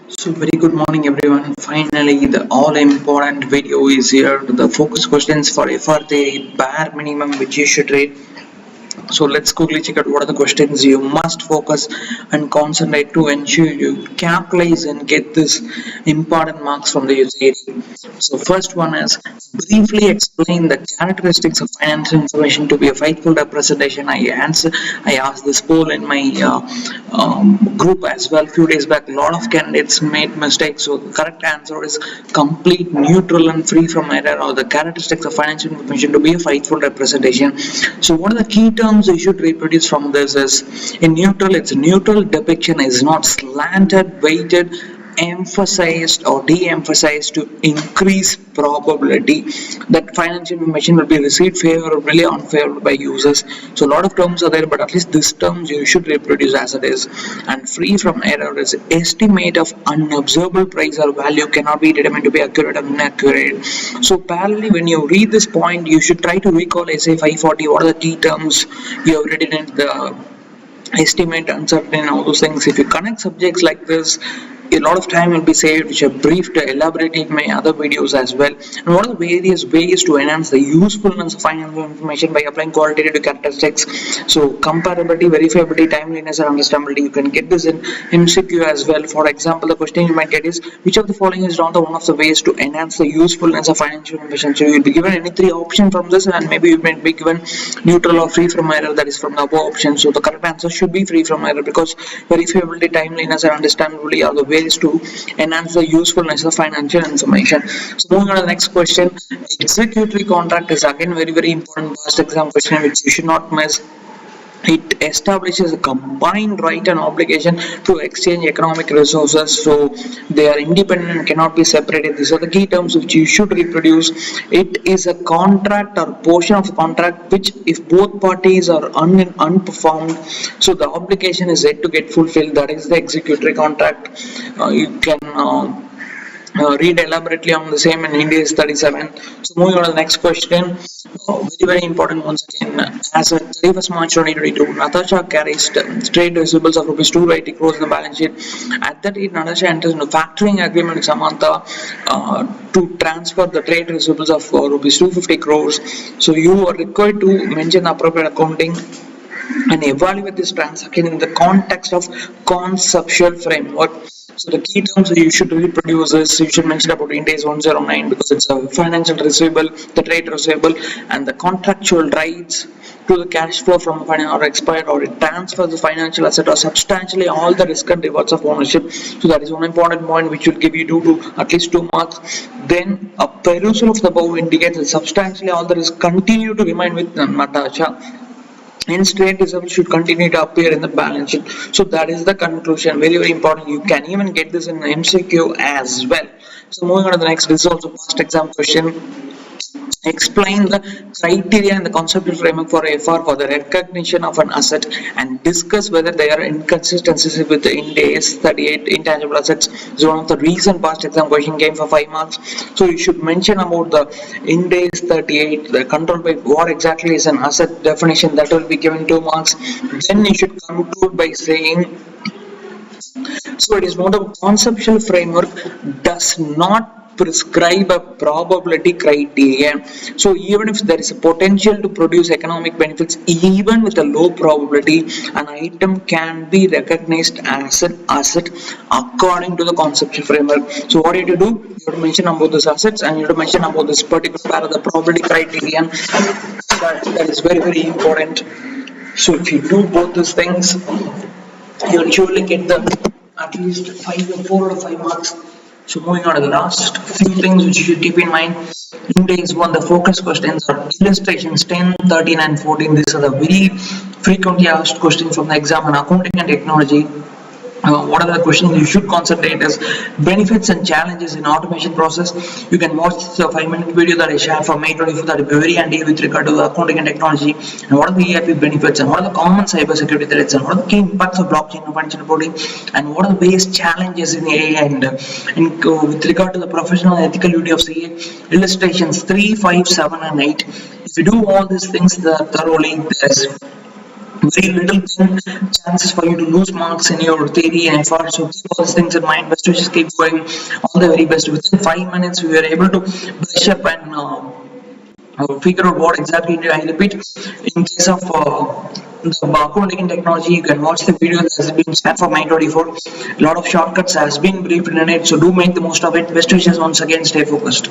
So very good morning everyone. Finally the all important video is here. The focus questions for FR theory bare minimum which you should read. So let's quickly check out what are the questions you must focus and concentrate to ensure you capitalize and get this important marks from the theory. So first one is briefly explain the characteristics of financial information to be a faithful representation. I asked this poll in my group as well few days back. A lot of candidates made mistakes. So the correct answer is complete, neutral and free from error, or the characteristics of financial information to be a faithful representation. So what are the key terms you should reproduce from this is in neutral, its neutral depiction is not slanted, weighted, emphasized or de-emphasized to increase probability that financial information will be received favorably or unfavorably by users. So a lot of terms are there, but at least this terms you should reproduce as it is. And free from error is estimate of unobservable price or value cannot be determined to be accurate or inaccurate. So parallelly, when you read this point, you should try to recall essay 540. What are the key terms you have written in the estimate, uncertain, and all those things. If you connect subjects like this, a lot of time will be saved, which I briefed elaborately in my other videos as well. And what are the various ways to enhance the usefulness of financial information by applying qualitative characteristics? So comparability, verifiability, timeliness, and understandability. You can get this in MCQ as well. For example, the question you might get is which of the following is not one of the ways to enhance the usefulness of financial information? So you will be given any three options from this, and maybe you might be given neutral or free from error, that is from the above option. So the correct answer should be free from error, because verifiability, timeliness, and understandability are the ways to enhance the usefulness of financial information. So moving on to the next question, executory contract is again very important past exam question which you should not miss. It establishes a combined right and obligation to exchange economic resources, so they are independent and cannot be separated. These are the key terms which you should reproduce. It is a contract or portion of a contract which, if both parties are unperformed, so the obligation is yet to get fulfilled. That is the executory contract. You can read elaborately on the same in India 37. So moving on to the next question, very important once again. As of 31st March 2022, Natasha carries trade receivables of rupees 280 crores in the balance sheet. At that date, Natasha enters into factoring agreement with Samantha to transfer the trade receivables of rupees 250 crores. So you are required to mention appropriate accounting and evaluate this transaction in the context of conceptual framework. So the key terms you should reproduce is, you should mention about Ind AS 109 because it's a financial receivable, the trade receivable, and the contractual rights to the cash flow from or expired, or it transfers the financial asset or substantially all the risk and rewards of ownership. So that is one important point which will give you at least 2 marks. Then a perusal of the above indicates that substantially all the risk continue to remain with Natasha. Hence, trade receivables should continue to appear in the balance sheet. So that is the conclusion. Very important. You can even get this in MCQ as well. So moving on to the next, this is also past exam question. Explain the criteria and the conceptual framework for FR for the recognition of an asset and discuss whether they are inconsistencies with the Ind AS 38 intangible assets. This is one of the recent past exam question came for 5 marks. So you should mention about the Ind AS 38, the control by what exactly is an asset definition, that will be given 2 marks. Then you should conclude by saying, so it is not a conceptual framework does not prescribe a probability criteria. So even if there is a potential to produce economic benefits, even with a low probability, an item can be recognized as an asset according to the conceptual framework. So what you have to do, you have to mention about these assets and you have to mention about this particular part of the probability criterion. That is very important. So if you do both these things, you will surely get the at least 4 or 5 marks. So moving on to the last few things which you should keep in mind. In days 1, the focus questions are illustrations 10, 13 and 14. These are the very frequently asked questions from the exam on accounting and technology. What are the questions you should concentrate is benefits and challenges in automation process. You can watch the 5-minute video that I shared from May 24th, that will be very handy with regard to the accounting and technology, and what are the ERP benefits, and what are the common cybersecurity threats, and what are the key impacts of blockchain and financial reporting, and what are the various challenges in AI, and with regard to the professional and ethical duty of CA. Illustrations 3, 5, 7 and 8. If you do all these things thoroughly, there's very little thing chances for you to lose marks in your theory and FR. So keep all these things in mind. Best wishes, keep going. All the very best. Within 5 minutes, we were able to brush up and figure out what exactly I repeat. In case of the barcode taking technology, you can watch the video that has been shared for My24. A lot of shortcuts has been briefed in it, so do make the most of it. Best wishes once again. Stay focused.